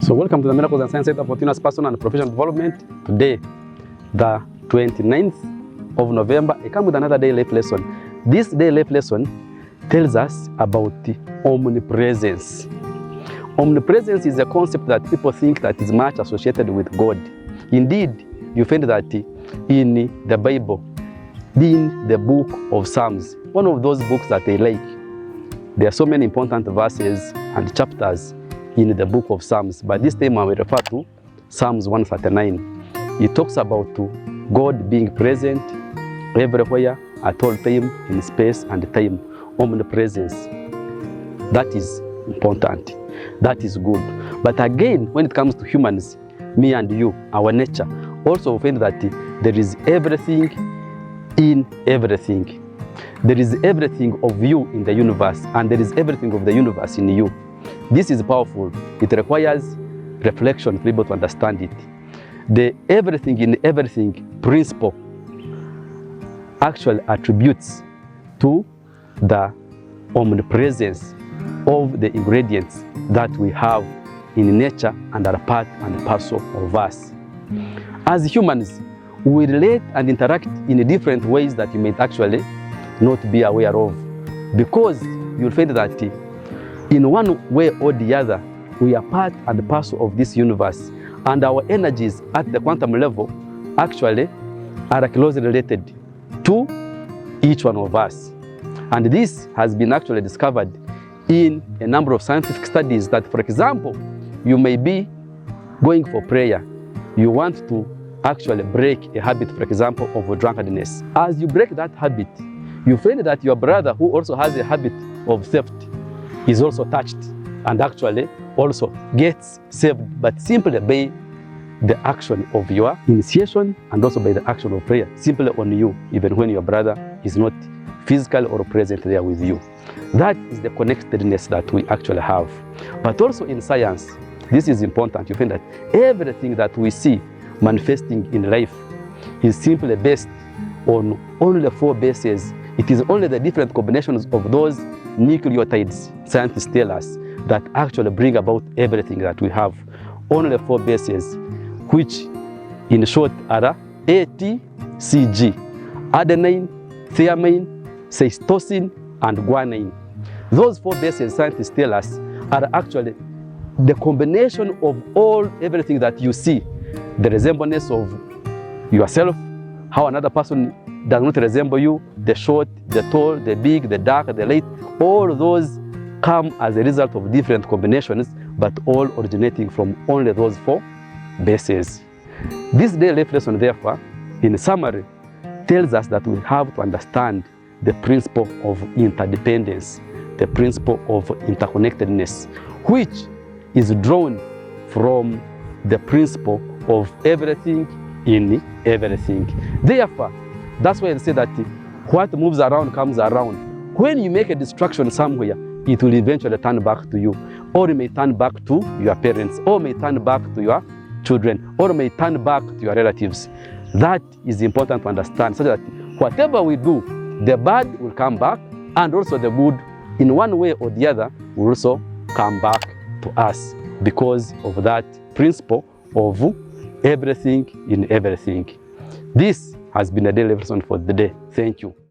So welcome to the Miracles and Science Center for Continuous Personal and Professional Development. Today, the 29th of November, I come with another day life lesson. This day life lesson tells us about the omnipresence. Omnipresence is a concept that people think that is much associated with God. Indeed, you find that in the Bible, in the book of Psalms, one of those books that I like. There are so many important verses and chapters in the book of Psalms, but this time I will refer to Psalms 139. It talks about God being present everywhere, at all time, in space and time. Omnipresence. That is important. That is good. But again, when it comes to humans, me and you, our nature, also find that there is everything in everything. There is everything of you in the universe, and there is everything of the universe in you. This is powerful. It requires reflection to be able to understand it. The everything in everything principle actually attributes to the omnipresence of the ingredients that we have in nature and are part and parcel of us. As humans, we relate and interact in different ways that you may actually not be aware of, because you'll find that in one way or the other, we are part and parcel of this universe, and our energies at the quantum level actually are closely related to each one of us. And this has been actually discovered in a number of scientific studies that, for example, you may be going for prayer. You want to actually break a habit, for example, of drunkenness. As you break that habit, you find that your brother, who also has a habit of theft, is also touched and actually also gets saved, but simply by the action of your initiation and also by the action of prayer, simply on you, even when your brother is not physical or present there with you. That is the connectedness that we actually have. But also in science, this is important. You find that everything that we see manifesting in life is simply based on only 4 bases. It is only the different combinations of those nucleotides, scientists tell us, that actually bring about everything that we have. Only 4 bases, which in short are ATCG, adenine, thymine, cytosine, and guanine. Those 4 bases, scientists tell us, are actually the combination of everything that you see, the resemblance of yourself, how another person does not resemble you, the short, the tall, the big, the dark, the light. All those come as a result of different combinations, but all originating from only those 4 bases. This day life lesson, therefore, in summary, tells us that we have to understand the principle of interdependence, the principle of interconnectedness, which is drawn from the principle of everything in everything. Therefore, that's why I say that what moves around comes around. When you make a distraction somewhere, it will eventually turn back to you, or it may turn back to your parents, or may turn back to your children, or may turn back to your relatives. That is important to understand, so that whatever we do, the bad will come back, and also the good, in one way or the other, will also come back to us, because of that principle of everything in everything. This has been a daily lesson for the day. Thank you.